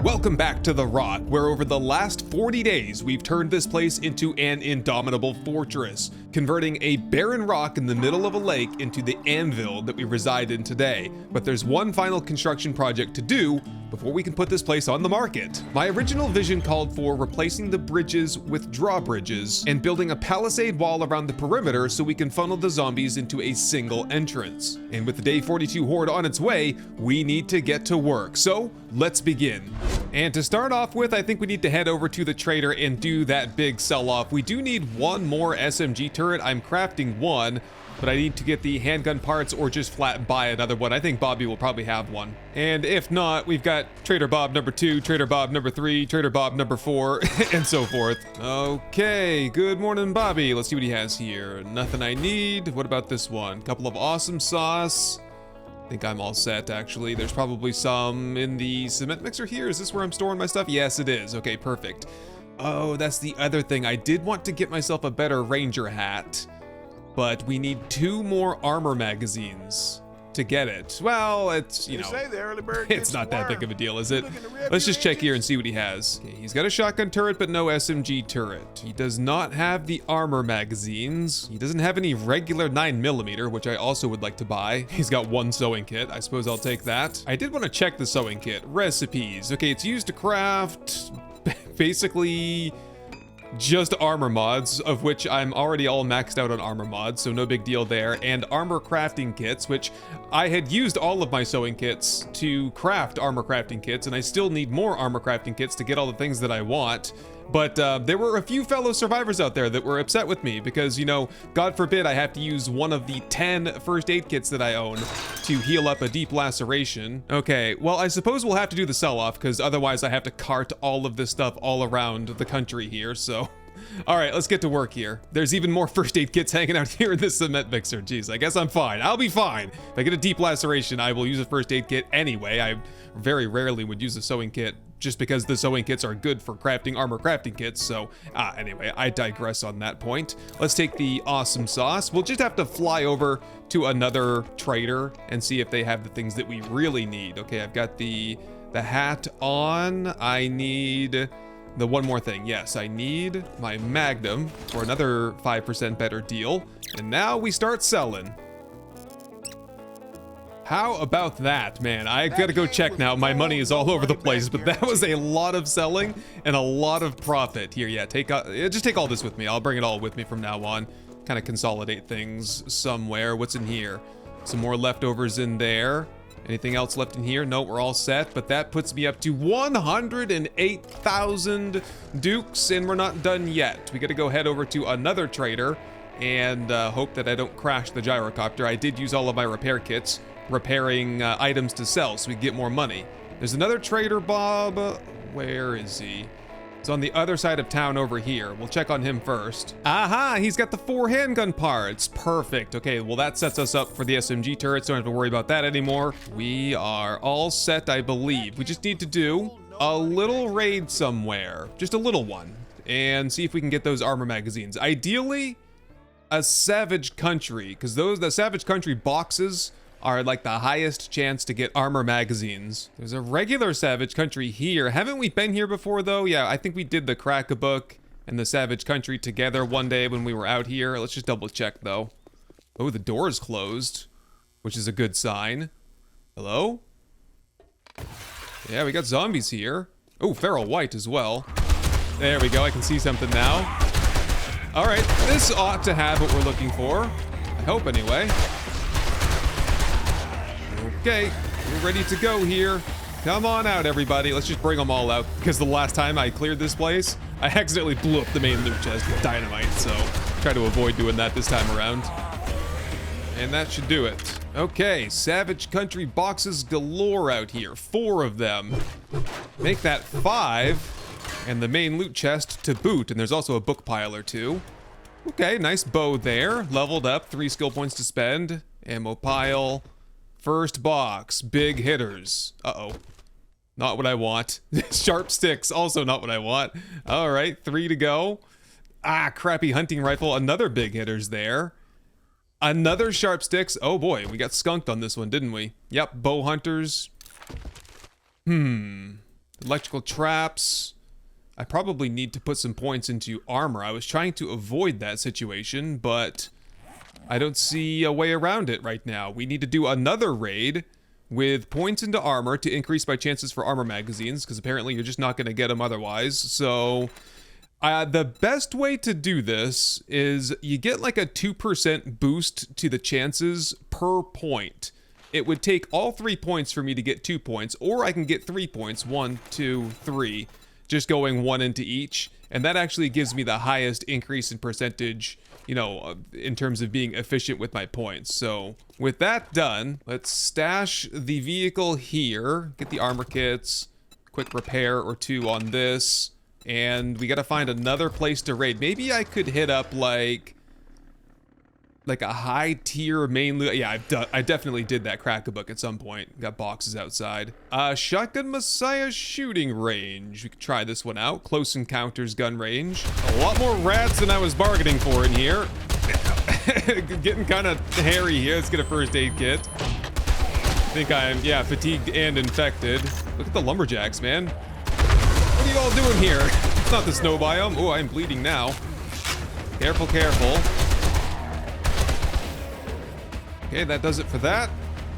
Welcome back to The Rock, where over the last 40 days, we've turned this place into an indomitable fortress, converting a barren rock in the middle of a lake into the anvil that we reside in today. But there's one final construction project to do before we can put this place on the market. My original vision called for replacing the bridges with drawbridges and building a palisade wall around the perimeter so we can funnel the zombies into a single entrance. And with the day 42 horde on its way, we need to get to work. So let's begin. And to start off with, I think we need to head over to the trader and do that big sell-off. We do need one more SMG turret. I'm crafting one, but I need to get the handgun parts or just flat buy another one. I think Bobby will probably have one. And if not, we've got Trader Bob number 2, Trader Bob number 3, Trader Bob number 4, and so forth. Okay, good morning, Bobby. Let's see what he has here. Nothing I need. What about this one? Couple of awesome sauce. I think I'm all set, actually. There's probably some in the cement mixer here. Is this where I'm storing my stuff? Yes, it is. Okay, perfect. Oh, that's the other thing. I did want to get myself a better ranger hat, but we need 2 more armor magazines to get it. Well, it's, you know, it's not that big of a deal, is it? Let's just check here and see what he has. Okay, he's got a shotgun turret, but no SMG turret. He does not have the armor magazines. He doesn't have any regular 9mm, which I also would like to buy. He's got 1 sewing kit. I suppose I'll take that. I did want to check the sewing kit. Recipes. Okay, it's used to craft basically just armor mods, of which I'm already all maxed out on armor mods, so no big deal there, and armor crafting kits, which I had used all of my sewing kits to craft armor crafting kits, and I still need more armor crafting kits to get all the things that I want. But there were a few fellow survivors out there that were upset with me because, you know, God forbid I have to use one of the 10 first aid kits that I own to heal up a deep laceration. Okay, well, I suppose we'll have to do the sell-off because otherwise I have to cart all of this stuff all around the country here, so... All right, let's get to work here. There's even more first aid kits hanging out here in this cement mixer. Jeez, I guess I'm fine. I'll be fine. If I get a deep laceration, I will use a first aid kit anyway. I very rarely would use a sewing kit just because the sewing kits are good for crafting armor crafting kits. So anyway, I digress on that point. Let's take the awesome sauce. We'll just have to fly over to another trader and see if they have the things that we really need. Okay, I've got the hat on. I need... the one more thing, yes, I need my Magnum for another 5% better deal. And now we start selling. How about that, man? I gotta go check now. My money is all over the place, but that was a lot of selling and a lot of profit. Here, yeah, just take all this with me. I'll bring it all with me from now on. Kind of consolidate things somewhere. What's in here? Some more leftovers in there. Anything else left in here? No, we're all set, but that puts me up to 108,000 dukes, and we're not done yet. We gotta go head over to another trader and hope that I don't crash the gyrocopter. I did use all of my repair kits, repairing items to sell so we get more money. There's another trader, Bob. Where is he? It's on the other side of town over here. We'll check on him first. Aha, he's got the 4 handgun parts. Perfect. Okay, well that sets us up for the SMG turrets. Don't have to worry about that anymore. We are all set, I believe. We just need to do a little raid somewhere. Just a little one. And see if we can get those armor magazines. Ideally, a Savage Country, because the Savage Country boxes are like the highest chance to get armor magazines. There's a regular Savage Country here. Haven't we been here before though? Yeah, I think we did the Crack-a-Book and the Savage Country together one day when we were out here. Let's just double check though. Oh, the door is closed, which is a good sign. Hello? Yeah, we got zombies here. Oh, feral white as well. There we go, I can see something now. All right, this ought to have what we're looking for. I hope anyway. Okay, we're ready to go here. Come on out, everybody. Let's just bring them all out, because the last time I cleared this place, I accidentally blew up the main loot chest with dynamite, so try to avoid doing that this time around. And that should do it. Okay, Savage Country boxes galore out here. 4 of them. Make that 5, and the main loot chest to boot, and there's also a book pile or 2. Okay, nice bow there. Leveled up, 3 skill points to spend. Ammo pile. First box, big hitters. Uh-oh. Not what I want. Sharp sticks, also not what I want. All right, 3 to go. Ah, crappy hunting rifle, another big hitters there. Another sharp sticks. Oh boy, we got skunked on this one, didn't we? Yep, bow hunters. Electrical traps. I probably need to put some points into armor. I was trying to avoid that situation, but I don't see a way around it right now. We need to do another raid with points into armor to increase my chances for armor magazines, because apparently you're just not going to get them otherwise. So the best way to do this is you get like a 2% boost to the chances per point. It would take all 3 points for me to get 2 points, or I can get 3 points, 1, 2, 3, just going 1 into each. And that actually gives me the highest increase in percentage, you know, in terms of being efficient with my points. So with that done, let's stash the vehicle here, get the armor kits, quick repair or 2 on this, and we gotta find another place to raid. Maybe I could hit up like a high tier main loot. Yeah, I definitely did that crack-a-book at some point. Got boxes outside. Shotgun Messiah shooting range. We could try this one out. Close encounters gun range. A lot more rats than I was bargaining for in here. Getting kind of hairy here. Let's get a first aid kit. I think I'm, yeah, fatigued and infected. Look at the lumberjacks, man. What are you all doing here? It's not the snow biome. Oh, I'm bleeding now. Careful, careful. Okay, that does it for that.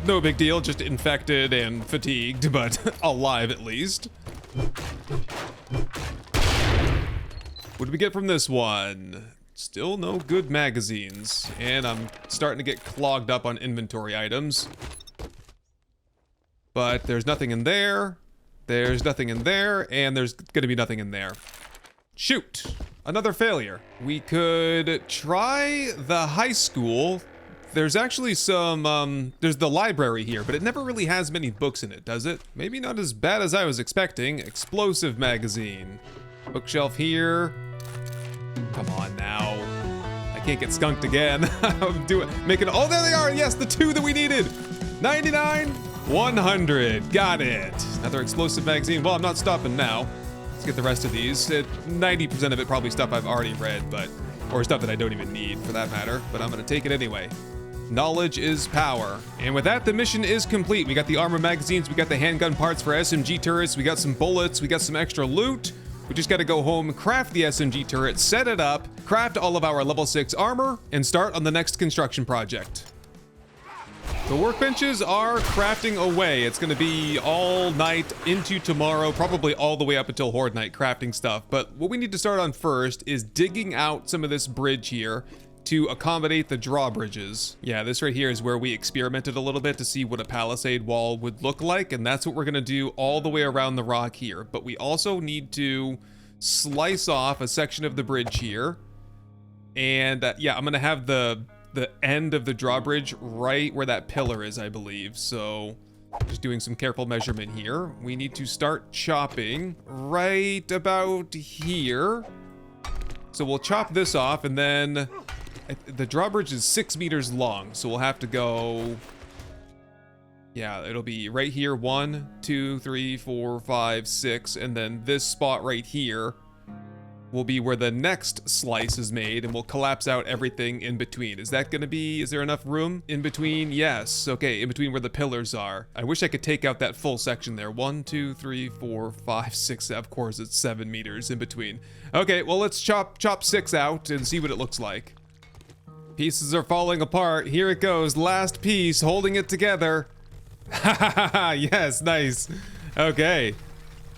No big deal, just infected and fatigued, but alive at least. What did we get from this one? Still no good magazines, and I'm starting to get clogged up on inventory items. But there's nothing in there, there's nothing in there, and there's gonna be nothing in there. Shoot! Another failure. We could try the high school. There's actually some, there's the library here, but it never really has many books in it, does it? Maybe not as bad as I was expecting. Explosive magazine. Bookshelf here. Come on now. I can't get skunked again. I'm making, oh, there they are. Yes, the 2 that we needed. 99, 100. Got it. Another explosive magazine. Well, I'm not stopping now. Let's get the rest of these. 90% of it probably stuff I've already read, but, or stuff that I don't even need for that matter, but I'm gonna take it anyway. Knowledge is power. And with that, the mission is complete. We got the armor magazines, we got the handgun parts for SMG turrets, we got some bullets, we got some extra loot. We just gotta go home, craft the SMG turret, set it up, craft all of our level 6 armor, and start on the next construction project. The workbenches are crafting away. It's gonna be all night into tomorrow, probably all the way up until Horde night crafting stuff. But what we need to start on first is digging out some of this bridge here to accommodate the drawbridges. Yeah, this right here is where we experimented a little bit to see what a palisade wall would look like, and that's what we're gonna do all the way around the rock here. But we also need to slice off a section of the bridge here. And yeah, I'm gonna have the end of the drawbridge right where that pillar is, I believe. So just doing some careful measurement here. We need to start chopping right about here. So we'll chop this off, and then the drawbridge is 6 meters long, so we'll have to go, yeah, it'll be right here, 1, 2, 3, 4, 5, 6, and then this spot right here will be where the next slice is made, and we'll collapse out everything in between. Is that gonna be, is there enough room in between? Yes, okay, in between where the pillars are. I wish I could take out that full section there. 1, 2, 3, 4, 5, 6, of course it's 7 meters in between. Okay, well let's chop 6 out and see what it looks like. Pieces are falling apart. Here it goes, last piece, holding it together. Yes, nice. Okay.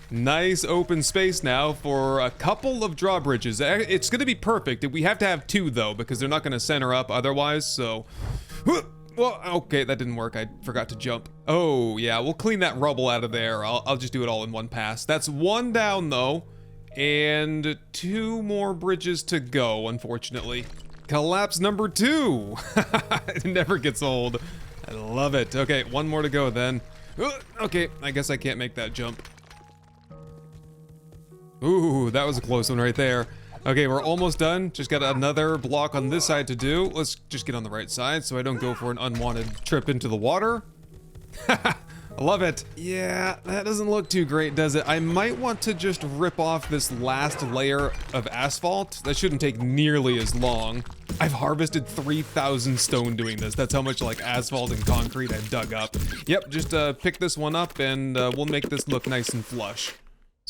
Nice open space now for a couple of drawbridges. It's gonna be perfect. We have to have 2 though, because they're not gonna center up otherwise, so. Well, okay, that didn't work. I forgot to jump. Oh, yeah, we'll clean that rubble out of there. I'll just do it all in one pass. That's 1 down though, and 2 more bridges to go, unfortunately. Collapse number 2. It never gets old. I love it. Okay, 1 more to go then. Okay, I guess I can't make that jump. Ooh, that was a close one right there. Okay, we're almost done. Just got another block on this side to do. Let's just get on the right side so I don't go for an unwanted trip into the water. I love it. Yeah, that doesn't look too great, does it? I might want to just rip off this last layer of asphalt. That shouldn't take nearly as long. I've harvested 3,000 stone doing this. That's how much like asphalt and concrete I've dug up. Yep, just pick this one up and we'll make this look nice and flush.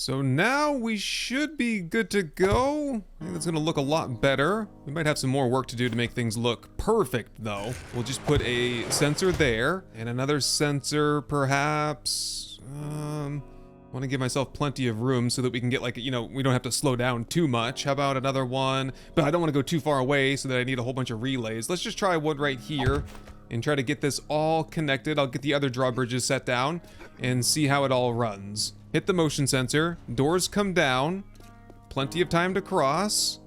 So now we should be good to go. I think that's gonna look a lot better. We might have some more work to do to make things look perfect though. We'll just put a sensor there and another sensor perhaps. I want to give myself plenty of room so that we can get like, we don't have to slow down too much. How about another one? But I don't want to go too far away so that I need a whole bunch of relays. Let's just try one right here and try to get this all connected. I'll get the other drawbridges set down and see how it all runs. Hit the motion sensor, doors come down, plenty of time to cross,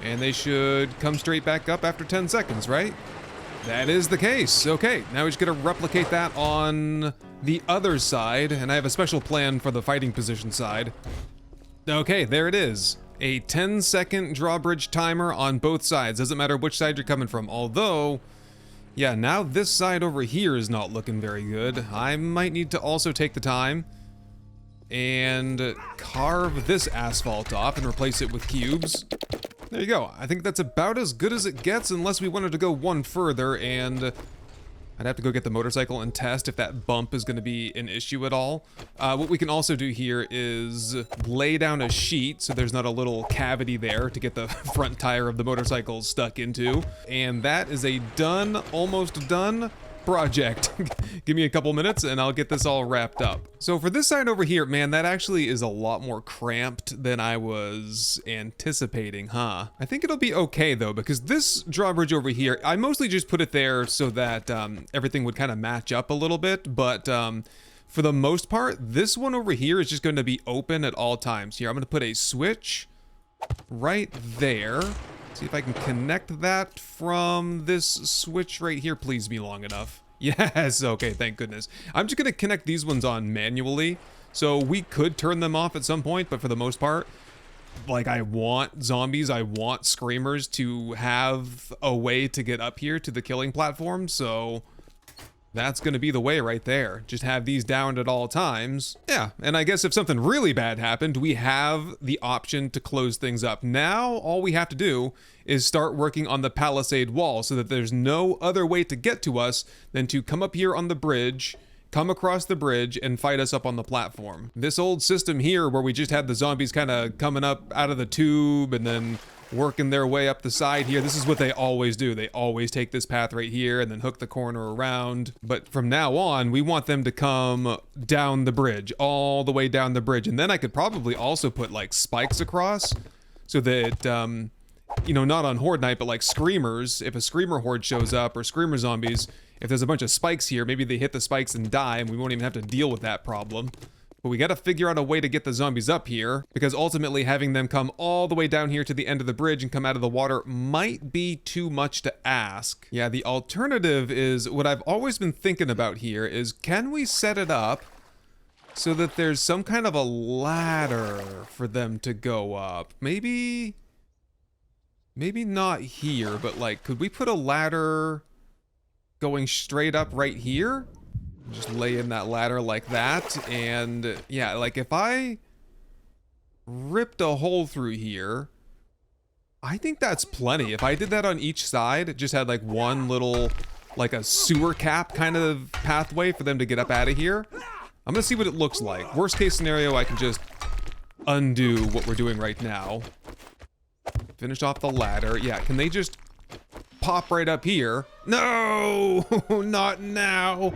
and they should come straight back up after 10 seconds, right? That is the case. Okay, now we just gotta replicate that on the other side, and I have a special plan for the fighting position side. Okay, there it is. A 10-second drawbridge timer on both sides. Doesn't matter which side you're coming from, although, yeah, now this side over here is not looking very good. I might need to also take the time and carve this asphalt off and replace it with cubes. There you go. I think that's about as good as it gets unless we wanted to go one further, and I'd have to go get the motorcycle and test if that bump is going to be an issue at all. What we can also do here is lay down a sheet so there's not a little cavity there to get the front tire of the motorcycle stuck into. And that is a done, almost done project. Give me a couple minutes and I'll get this all wrapped up. So for this side over here, man, that actually is a lot more cramped than I was anticipating, huh? I think it'll be okay though, because this drawbridge over here, I mostly just put it there so that everything would kind of match up a little bit, but for the most part, this one over here is just going to be open at all times. Here, I'm going to put a switch right there. See if I can connect that from this switch right here. Please be long enough. Yes, okay, thank goodness. I'm just gonna connect these ones on manually. So we could turn them off at some point, but for the most part, like I want zombies, I want screamers to have a way to get up here to the killing platform, so that's gonna be the way right there. Just have these down at all times. Yeah, and I guess if something really bad happened, we have the option to close things up. Now, all we have to do is start working on the Palisade wall so that there's no other way to get to us than to come up here on the bridge, come across the bridge, and fight us up on the platform. This old system here where we just had the zombies kind of coming up out of the tube and then working their way up the side here. This is what they always do. They always take this path right here and then hook the corner around. But from now on, we want them to come down the bridge, all the way down the bridge. And then I could probably also put like spikes across so that, not on Horde night, but like screamers, if a screamer horde shows up or screamer zombies, if there's a bunch of spikes here, maybe they hit the spikes and die and we won't even have to deal with that problem. But we gotta figure out a way to get the zombies up here, because ultimately having them come all the way down here to the end of the bridge and come out of the water might be too much to ask. Yeah, the alternative is, what I've always been thinking about here is, can we set it up so that there's some kind of a ladder for them to go up? Maybe not here, but like, could we put a ladder going straight up right here? Just lay in that ladder like that, and yeah, like if I ripped a hole through here, I think that's plenty. If I did that on each side, just had like one little, like a sewer cap kind of pathway for them to get up out of here. I'm gonna see what it looks like. Worst case scenario, I can just undo what we're doing right now. Finish off the ladder. Yeah, can they just pop right up here? No, not now.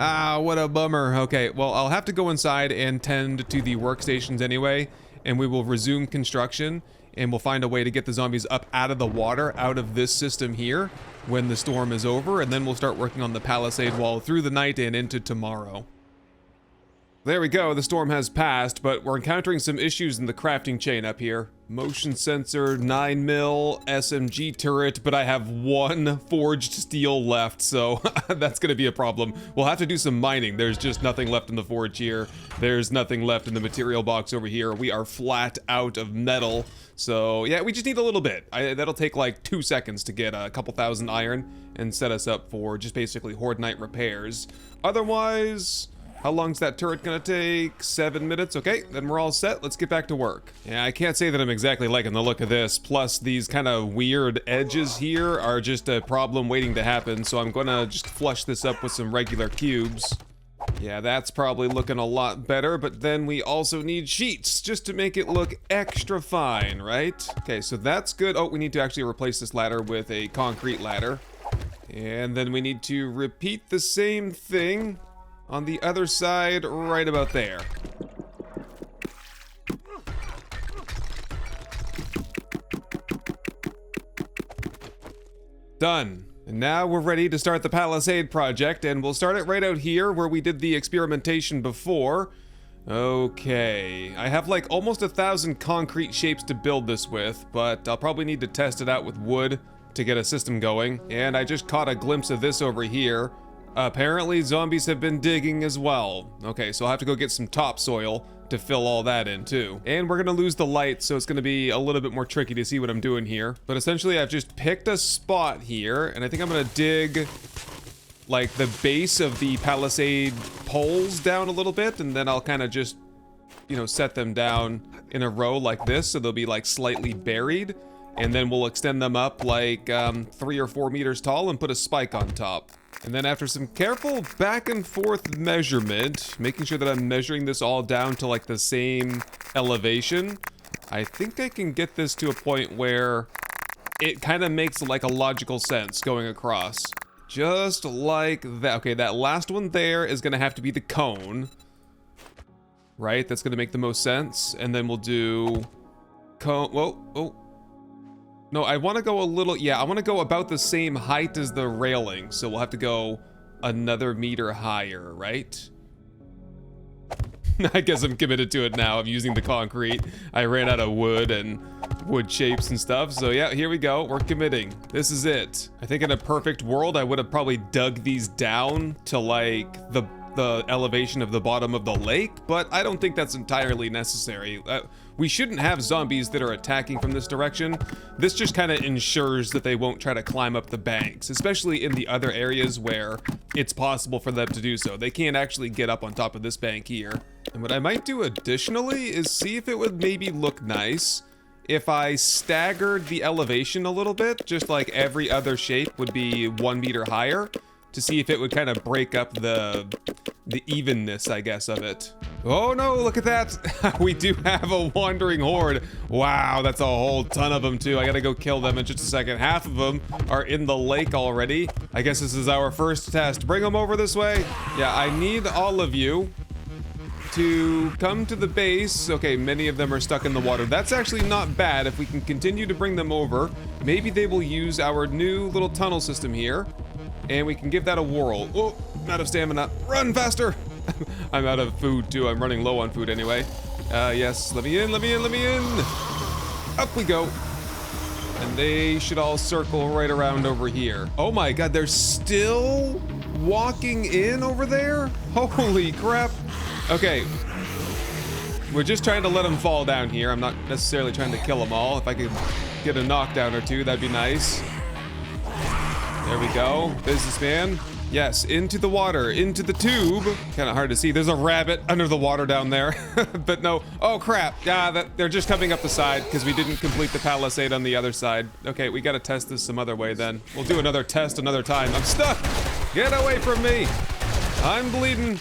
Ah, what a bummer. Okay, well, I'll have to go inside and tend to the workstations anyway, and we will resume construction, and we'll find a way to get the zombies up out of the water, out of this system here, when the storm is over, and then we'll start working on the Palisade wall through the night and into tomorrow. There we go, the storm has passed, but we're encountering some issues in the crafting chain up here. Motion sensor, 9mm, SMG turret, but I have one forged steel left, so that's gonna be a problem. We'll have to do some mining. There's just nothing left in the forge here. There's nothing left in the material box over here. We are flat out of metal. So yeah, we just need a little bit. That'll take like 2 seconds to get a couple thousand iron and set us up for just basically Horde night repairs. Otherwise, how long's that turret gonna take? 7 minutes? Okay, then we're all set. Let's get back to work. Yeah, I can't say that I'm exactly liking the look of this. Plus, these kind of weird edges here are just a problem waiting to happen, so I'm gonna just flush this up with some regular cubes. Yeah, that's probably looking a lot better, but then we also need sheets just to make it look extra fine, right? Okay, so that's good. Oh, we need to actually replace this ladder with a concrete ladder. And then we need to repeat the same thing on the other side right about there. Done. And now we're ready to start the Palisade project, and we'll start it right out here where we did the experimentation before. Okay, I have like almost 1,000 concrete shapes to build this with, but I'll probably need to test it out with wood to get a system going. And I just caught a glimpse of this over here. Apparently zombies have been digging as well. Okay, so I'll have to go get some topsoil to fill all that in too. And we're gonna lose the light, so it's gonna be a little bit more tricky to see what I'm doing here. But essentially I've just picked a spot here, and I think I'm gonna dig like the base of the Palisade poles down a little bit, and then I'll kind of just, you know, set them down in a row like this, so they'll be like slightly buried. And then we'll extend them up like 3 or 4 meters tall and put a spike on top. And then after some careful back and forth measurement, making sure that I'm measuring this all down to like the same elevation, I think I can get this to a point where it kind of makes like a logical sense going across. Just like that. Okay, that last one there is gonna have to be the cone. Right, that's gonna make the most sense. And then we'll do cone, whoa, oh. No, I want to go a little, yeah, I want to go about the same height as the railing, so we'll have to go another meter higher, right? I guess I'm committed to it now. I'm using the concrete. I ran out of wood and wood shapes and stuff, so yeah, here we go. We're committing. This is it. I think in a perfect world, I would have probably dug these down to like the elevation of the bottom of the lake, but I don't think that's entirely necessary. We shouldn't have zombies that are attacking from this direction. This just kind of ensures that they won't try to climb up the banks, especially in the other areas where it's possible for them to do so. They can't actually get up on top of this bank here. And what I might do additionally is see if it would maybe look nice if I staggered the elevation a little bit, just like every other shape would be 1 meter higher, to see if it would kind of break up the evenness, I guess, of it. Oh no, look at that. We do have a wandering horde. Wow, that's a whole ton of them too. I gotta go kill them in just a second. Half of them are in the lake already. I guess this is our first test. Bring them over this way. Yeah, I need all of you to come to the base. Okay, many of them are stuck in the water. That's actually not bad. If we can continue to bring them over, maybe they will use our new little tunnel system here, and we can give that a whirl. Oh, I'm out of stamina. Run faster! I'm out of food too. I'm running low on food anyway. Yes, let me in, let me in, let me in! Up we go. And they should all circle right around over here. Oh my god, they're still walking in over there? Holy crap. Okay. We're just trying to let them fall down here. I'm not necessarily trying to kill them all. If I could get a knockdown or two, that'd be nice. There we go. Businessman. Yes, into the water, into the tube. Kind of hard to see. There's a rabbit under the water down there. But no. Oh, crap. Yeah, they're just coming up the side because we didn't complete the palisade on the other side. Okay, we got to test this some other way then. We'll do another test another time. I'm stuck. Get away from me. I'm bleeding.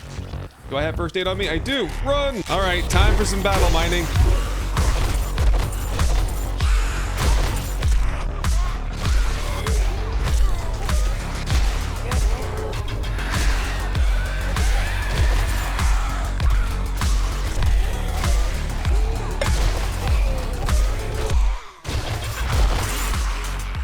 Do I have first aid on me? I do. Run. All right, time for some battle mining.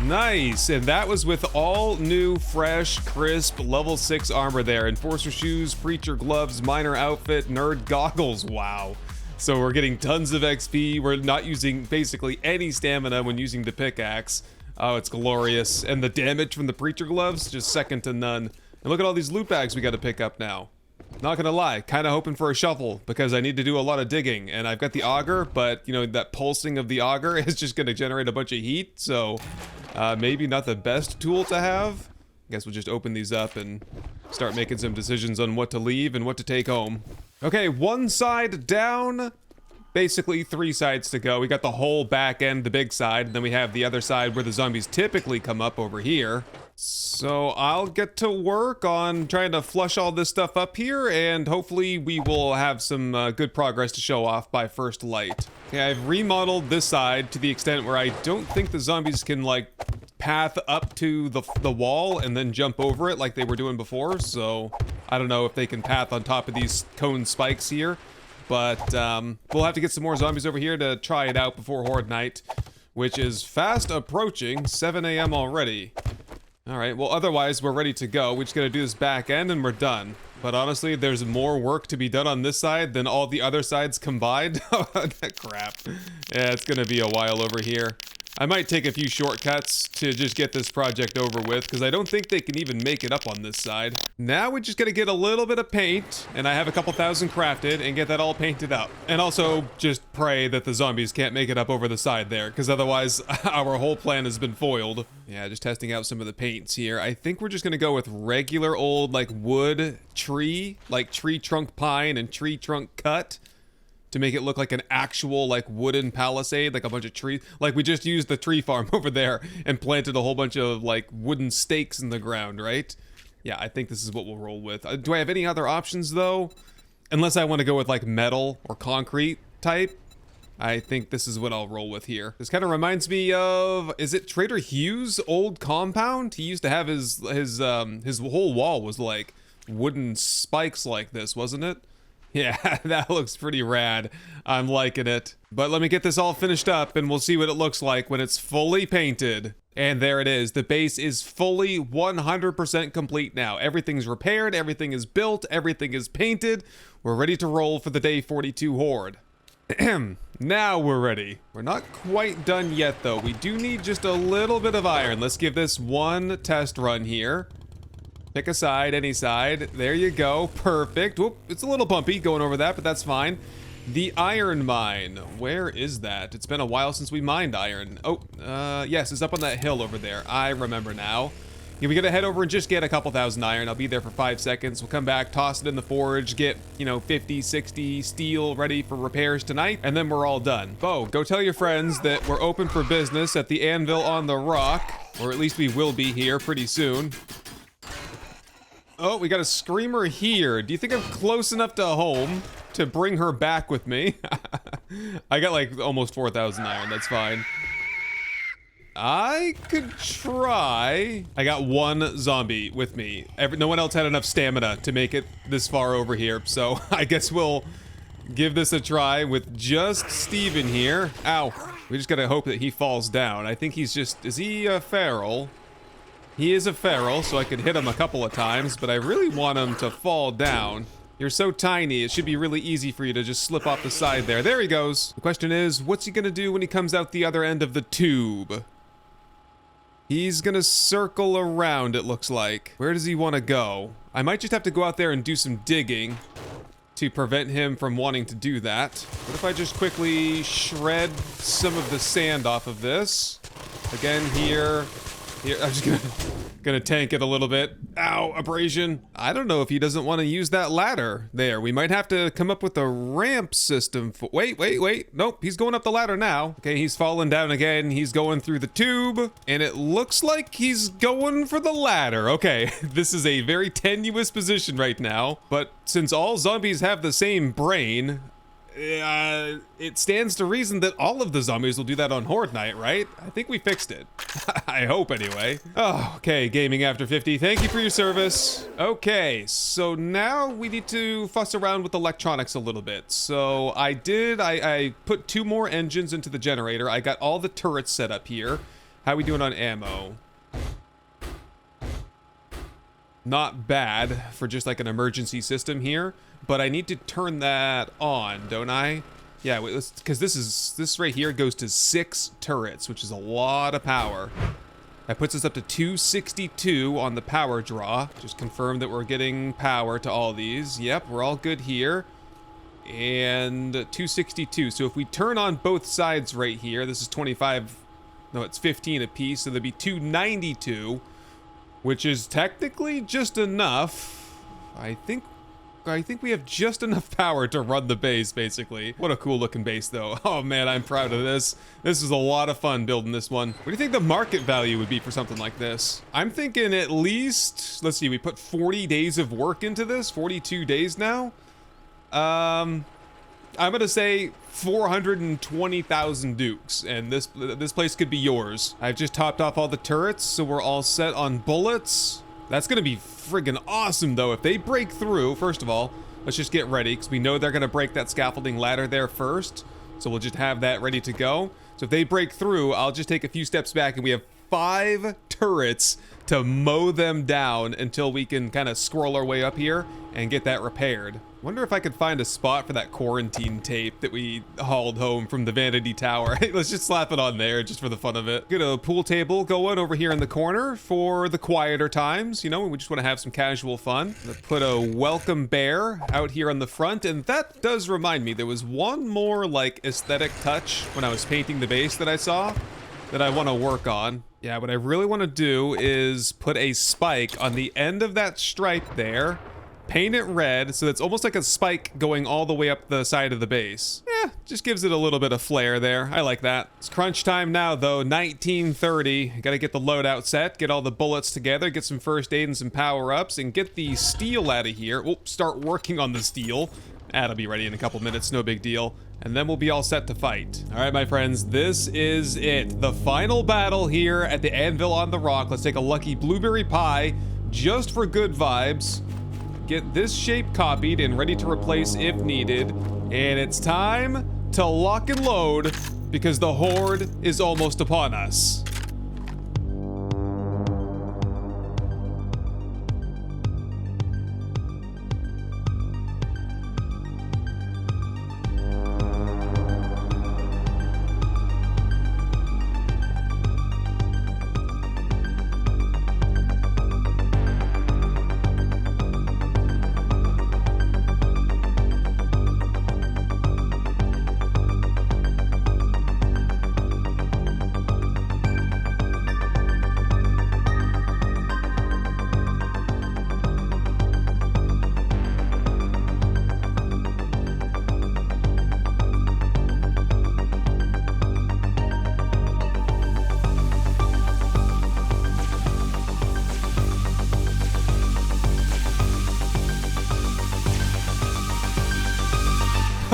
Nice, and that was with all new, fresh, crisp, level 6 armor there. Enforcer shoes, preacher gloves, miner outfit, nerd goggles. Wow. So we're getting tons of XP. We're not using basically any stamina when using the pickaxe. Oh, it's glorious. And the damage from the preacher gloves, just second to none. And look at all these loot bags we got to pick up now. Not gonna lie, kind of hoping for a shovel because I need to do a lot of digging, and I've got the auger, but you know, that pulsing of the auger is just gonna generate a bunch of heat, so maybe not the best tool to have. I guess we'll just open these up and start making some decisions on what to leave and what to take home. Okay, one side down, basically 3 sides to go. We got the whole back end, the big side, and then we have the other side where the zombies typically come up over here. So I'll get to work on trying to flush all this stuff up here, and hopefully we will have some good progress to show off by first light. Okay, I've remodeled this side to the extent where I don't think the zombies can, like, path up to the wall and then jump over it like they were doing before, so I don't know if they can path on top of these cone spikes here, but we'll have to get some more zombies over here to try it out before Horde Night, which is fast approaching, 7 a.m. already. Alright, well otherwise we're ready to go. We just gotta do this back end and we're done. But honestly, there's more work to be done on this side than all the other sides combined. Crap. Yeah, it's gonna be a while over here. I might take a few shortcuts to just get this project over with, because I don't think they can even make it up on this side. Now we just gotta get a little bit of paint, and I have a couple thousand crafted, and get that all painted up. And also, just pray that the zombies can't make it up over the side there, because otherwise, our whole plan has been foiled. Yeah, just testing out some of the paints here. I think we're just gonna go with regular old, like, wood tree, like tree trunk pine and tree trunk cut, to make it look like an actual, like, wooden palisade, like a bunch of trees. Like, we just used the tree farm over there and planted a whole bunch of, like, wooden stakes in the ground, right? Yeah, I think this is what we'll roll with. Do I have any other options, though? Unless I want to go with, like, metal or concrete type. I think this is what I'll roll with here. This kind of reminds me of, is it Trader Hugh's old compound? He used to have his whole wall was, like, wooden spikes like this, wasn't it? Yeah, that looks pretty rad. I'm liking it. But let me get this all finished up and we'll see what it looks like when it's fully painted. And there it is. The base is fully 100% complete now. Everything's repaired, everything is built, everything is painted. We're ready to roll for the day 42 Horde. Now we're ready. We're not quite done yet though. We do need just a little bit of iron. Let's give this one test run here. Pick a side, any side. There you go. Perfect. Whoop, it's a little bumpy going over that, but that's fine. The iron mine. Where is that? It's been a while since we mined iron. Oh, yes, it's up on that hill over there. I remember now. Yeah, we gotta head over and just get a couple thousand iron. I'll be there for 5 seconds. We'll come back, toss it in the forge, get, 50, 60 steel ready for repairs tonight, and then we're all done. Bo, go tell your friends that we're open for business at the Anvil on the Rock, or at least we will be here pretty soon. Oh, we got a screamer here. Do you think I'm close enough to home to bring her back with me? I got like almost 4,000 iron, that's fine. I could try. I got one zombie with me. No one else had enough stamina to make it this far over here, so I guess we'll give this a try with just Steven here. Ow. We just gotta hope that he falls down. I think he's just, is he a feral? He is a feral, so I could hit him a couple of times, but I really want him to fall down. You're so tiny, it should be really easy for you to just slip off the side there. There he goes. The question is, what's he gonna do when he comes out the other end of the tube? He's gonna circle around, it looks like. Where does he want to go? I might just have to go out there and do some digging to prevent him from wanting to do that. What if I just quickly shred some of the sand off of this? Again, here, I'm just gonna tank it a little bit. Ow, abrasion. I don't know if he doesn't want to use that ladder there. We might have to come up with a ramp system for, wait. Nope, he's going up the ladder now. Okay, he's falling down again. He's going through the tube, and it looks like he's going for the ladder. Okay, this is a very tenuous position right now, but since all zombies have the same brain, it stands to reason that all of the zombies will do that on Horde Night, right? I think we fixed it. I hope, anyway. Oh, okay, Gaming After 50, thank you for your service. Okay, so now we need to fuss around with electronics a little bit. So I put 2 more engines into the generator. I got all the turrets set up here. How are we doing on ammo? Not bad for just like an emergency system here. But I need to turn that on, don't I? Yeah, because this right here goes to 6 turrets, which is a lot of power. That puts us up to 262 on the power draw. Just confirm that we're getting power to all these. Yep, we're all good here. And 262. So if we turn on both sides right here, this is 25, no, it's 15 apiece, so there'd be 292, which is technically just enough. I think I think we have just enough power to run the base, basically. What a cool looking base, though. Oh man, I'm proud of this. This is a lot of fun building this one. What do you think the market value would be for something like this? I'm thinking at least, let's see, we put 40 days of work into this, 42 days now. I'm gonna say 420,000 dukes, and this place could be yours. I've just topped off all the turrets, so we're all set on bullets. That's gonna be friggin' awesome, though. If they break through, first of all, let's just get ready, because we know they're gonna break that scaffolding ladder there first. So we'll just have that ready to go. So if they break through, I'll just take a few steps back, and we have 5 turrets to mow them down until we can kind of scroll our way up here and get that repaired. Wonder if I could find a spot for that quarantine tape that we hauled home from the Vanity Tower. Let's just slap it on there just for the fun of it. Get a pool table going over here in the corner for the quieter times. You know, we just want to have some casual fun. Put a welcome bear out here on the front. And that does remind me, there was one more like aesthetic touch when I was painting the base that I saw that I want to work on. Yeah, what I really want to do is put a spike on the end of that stripe there. Paint it red, so it's almost like a spike going all the way up the side of the base. Yeah, just gives it a little bit of flair there. I like that. It's crunch time now, though. 19:30. Gotta get the loadout set, get all the bullets together, get some first aid and some power-ups, and get the steel out of here. Oh, start working on the steel. That'll be ready in a couple minutes, no big deal. And then we'll be all set to fight. All right, my friends, this is it. The final battle here at the Anvil on the Rock. Let's take a lucky blueberry pie, just for good vibes. Get this shape copied and ready to replace if needed. And it's time to lock and load because the Horde is almost upon us.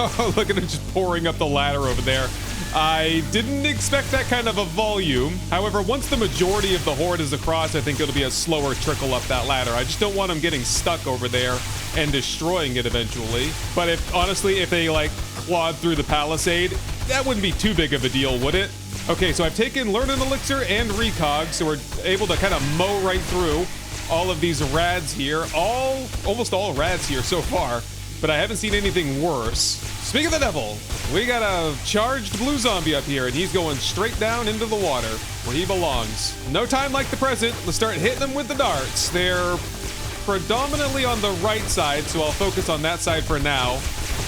Oh, look at him just pouring up the ladder over there. I didn't expect that kind of a volume. However, once the majority of the Horde is across, I think it'll be a slower trickle up that ladder. I just don't want them getting stuck over there and destroying it eventually. But if, honestly, if they like clawed through the Palisade, that wouldn't be too big of a deal, would it? Okay, so I've taken Learn an Elixir and Recog, so we're able to kind of mow right through all of these rads here. Almost all rads here so far, but I haven't seen anything worse. Speaking of the devil, we got a charged blue zombie up here, and he's going straight down into the water where he belongs. No time like the present. Let's start hitting them with the darts. They're predominantly on the right side, so I'll focus on that side for now.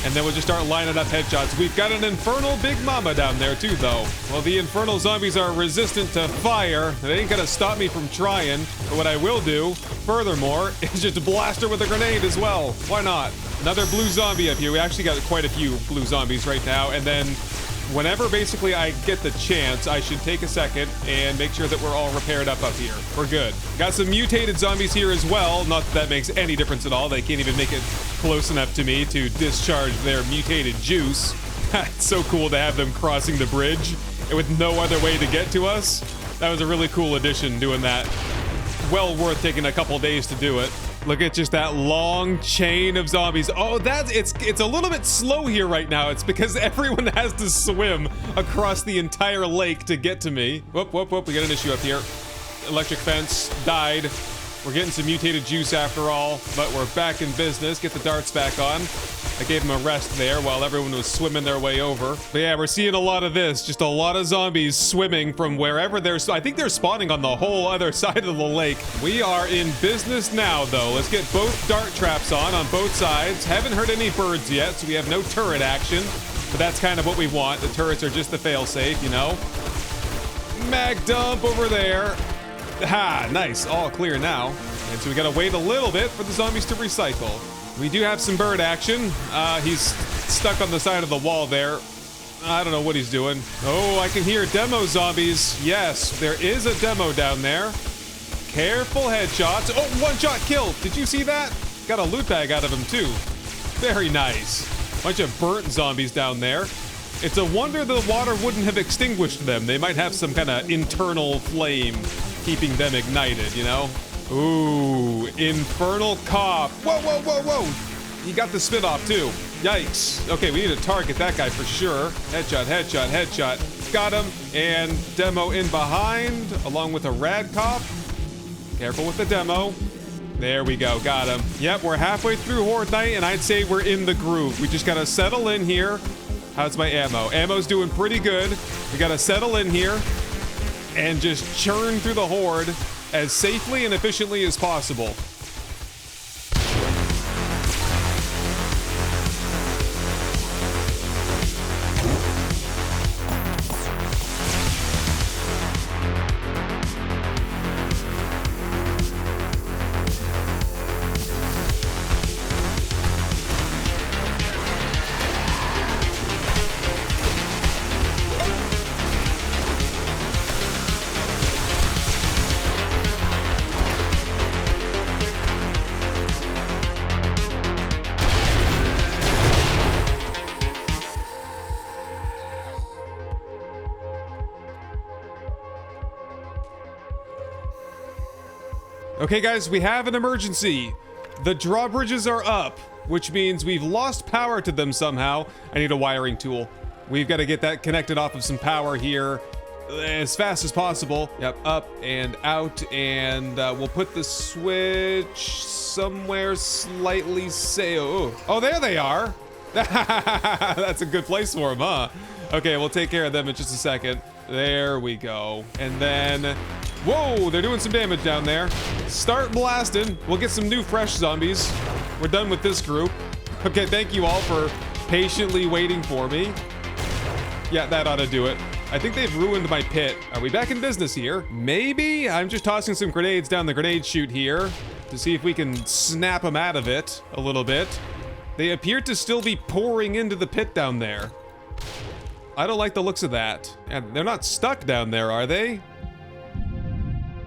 And then we'll just start lining up headshots. We've got an infernal big mama down there too, though. Well, the infernal zombies are resistant to fire. They ain't gonna stop me from trying. But what I will do, furthermore, is just blast her with a grenade as well. Why not? Another blue zombie up here. We actually got quite a few blue zombies right now. And then whenever basically I get the chance, I should take a second and make sure that we're all repaired up here. We're good. Got some mutated zombies here as well. Not that that makes any difference at all. They can't even make it close enough to me to discharge their mutated juice. It's so cool to have them crossing the bridge and with no other way to get to us. That was a really cool addition doing that. Well worth taking a couple days to do it. Look at just that long chain of zombies. Oh, it's a little bit slow here right now. It's because everyone has to swim across the entire lake to get to me. Whoop, whoop, whoop. We got an issue up here. Electric fence died. We're getting some mutated juice after all, but we're back in business. Get the darts back on. I gave them a rest there while everyone was swimming their way over. But yeah, we're seeing a lot of this. Just a lot of zombies swimming from wherever they're... I think they're spawning on the whole other side of the lake. We are in business now, though. Let's get both dart traps on both sides. Haven't heard any birds yet, so we have no turret action. But that's kind of what we want. The turrets are just the failsafe, you know? Mag dump over there. Ha, nice. All clear now. And so we gotta wait a little bit for the zombies to recycle. We do have some bird action. He's stuck on the side of the wall there. I don't know what he's doing. Oh, I can hear demo zombies. Yes, there is a demo down there. Careful headshots. Oh, one shot kill. Did you see that? Got a loot bag out of him too. Very nice. Bunch of burnt zombies down there. It's a wonder the water wouldn't have extinguished them. They might have some kind of internal flame keeping them ignited, you know? Ooh, infernal cop. Whoa, whoa, whoa, whoa. He got the spit off too. Yikes. Okay, we need to target that guy for sure. Headshot, headshot, headshot. Got him. And demo in behind, along with a rad cop. Careful with the demo. There we go, got him. Yep, we're halfway through Horde Night, and I'd say we're in the groove. We just gotta settle in here. How's my ammo? Ammo's doing pretty good. We gotta settle in here and just churn through the Horde as safely and efficiently as possible. Okay guys, we have an emergency. The drawbridges are up, which means we've lost power to them somehow. I need a wiring tool. We've got to get that connected off of some power here as fast as possible. Yep, up and out, and we'll put the switch somewhere slightly oh, there they are. That's a good place for them, huh? Okay, we'll take care of them in just a second. There we go. And then, whoa, they're doing some damage down there. Start blasting. We'll get some new fresh zombies. We're done with this group. Okay, thank you all for patiently waiting for me. Yeah, that ought to do it. I think they've ruined my pit. Are we back in business here? Maybe? I'm just tossing some grenades down the grenade chute here to see if we can snap them out of it a little bit. They appear to still be pouring into the pit down there. I don't like the looks of that. And they're not stuck down there, are they?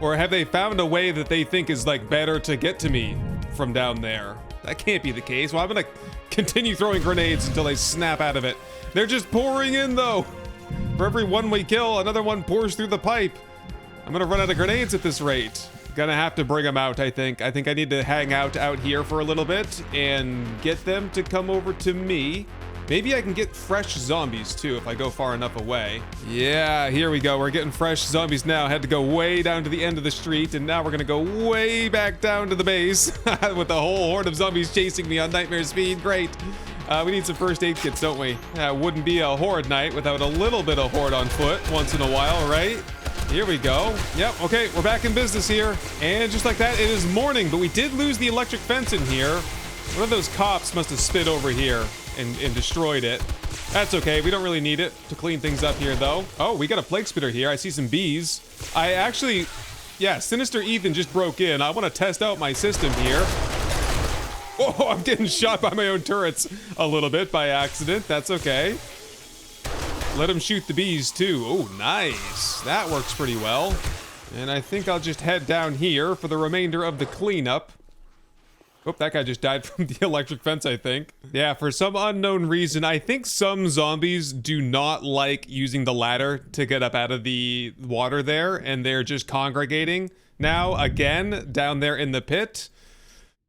Or have they found a way that they think is like better to get to me from down there? That can't be the case. Well, I'm gonna continue throwing grenades until they snap out of it. They're just pouring in though. For every one we kill, another one pours through the pipe. I'm gonna run out of grenades at this rate. Gonna have to bring them out, I think. I think I need to hang out here for a little bit and get them to come over to me. Maybe I can get fresh zombies too if I go far enough away. Yeah, here we go. We're getting fresh zombies now. Had to go way down to the end of the street, and now we're gonna go way back down to the base with the whole horde of zombies chasing me on nightmare speed. Great. We need some first aid kits, don't we? Wouldn't be a horde night without a little bit of horde on foot once in a while, right? Here we go. Yep, okay, we're back in business here. And just like that, it is morning, but we did lose the electric fence in here. One of those cops must have spit over here and destroyed it. That's okay, we don't really need it to clean things up here though. Oh, we got a plague spitter here. I see some bees. I actually, yeah, Sinister Ethan just broke in. I want to test out my system here. Oh, I'm getting shot by my own turrets a little bit by accident. That's okay. Let him shoot the bees too. Oh, nice. That works pretty well. And I think I'll just head down here for the remainder of the cleanup. Oh, that guy just died from the electric fence, I think. Yeah, for some unknown reason, I think some zombies do not like using the ladder to get up out of the water there, and they're just congregating now, again, down there in the pit.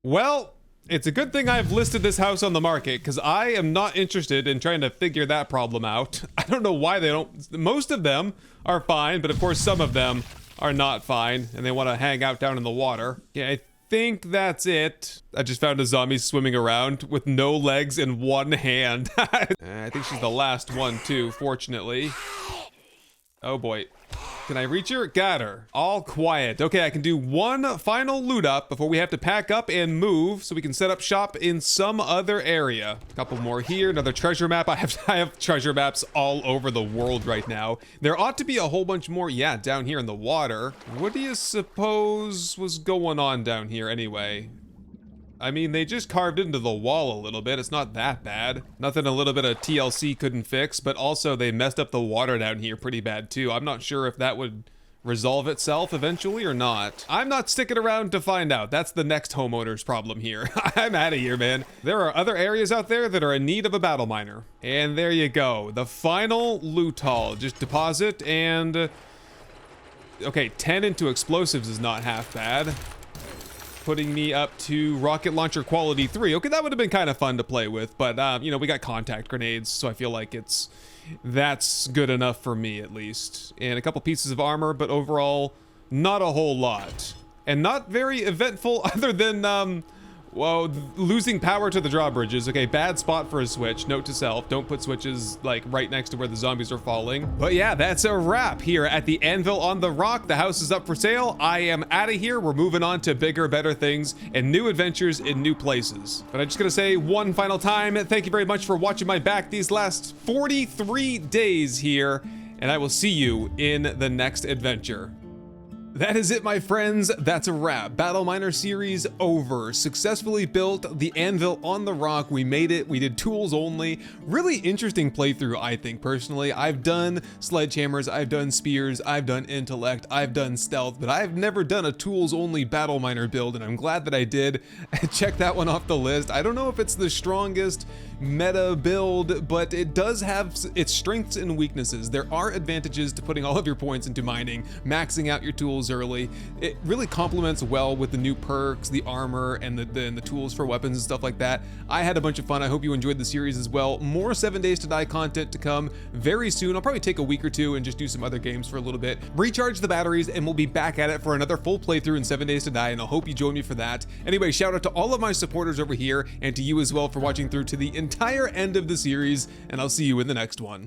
Well, it's a good thing I've listed this house on the market, because I am not interested in trying to figure that problem out. I don't know why they don't. Most of them are fine, but of course some of them are not fine, and they want to hang out down in the water. Yeah, I think that's it. I just found a zombie swimming around with no legs and one hand. I think she's the last one too, fortunately. Oh boy. Can I reach her? Got her. All quiet. Okay, I can do one final loot up before we have to pack up and move so we can set up shop in some other area. A couple more here, another treasure map. I have treasure maps all over the world right now. There ought to be a whole bunch more, yeah, down here in the water. What do you suppose was going on down here anyway? I mean, they just carved into the wall a little bit. It's not that bad. Nothing a little bit of TLC couldn't fix, but also they messed up the water down here pretty bad too. I'm not sure if that would resolve itself eventually or not. I'm not sticking around to find out. That's the next homeowner's problem here. I'm out of here, man. There are other areas out there that are in need of a battle miner. And there you go. The final loot haul. Just deposit and... Okay, 10 into explosives is not half bad. Putting me up to rocket launcher quality 3. Okay, that would have been kind of fun to play with, but you know, we got contact grenades, so I feel like that's good enough for me at least. And a couple pieces of armor, but overall, not a whole lot. And not very eventful other than, well, losing power to the drawbridges. Okay, bad spot for a switch. Note to self, don't put switches like right next to where the zombies are falling. But yeah, that's a wrap here at the Anvil on the Rock. The house is up for sale. I am out of here. We're moving on to bigger, better things and new adventures in new places. But I'm just gonna say one final time, thank you very much for watching my back these last 43 days here, and I will see you in the next adventure. That is it, my friends. That's a wrap. Battle Miner series over. Successfully built the Anvil on the Rock. We made it. We did tools only. Really interesting playthrough, I think, personally. I've done sledgehammers, I've done spears, I've done intellect, I've done stealth, but I've never done a tools only Battle Miner build, and I'm glad that I did. Check that one off the list. I don't know if it's the strongest meta build, but it does have its strengths and weaknesses. There are advantages to putting all of your points into mining, maxing out your tools early. It really complements well with the new perks, the armor, and the tools for weapons and stuff like that. I had a bunch of fun. I hope you enjoyed the series as well. More 7 Days to Die content to come very soon. I'll probably take a week or two and just do some other games for a little bit, recharge the batteries, and we'll be back at it for another full playthrough in 7 Days to Die, and I hope you join me for that. Anyway, shout out to all of my supporters over here, and to you as well for watching through to the entire end of the series, and I'll see you in the next one.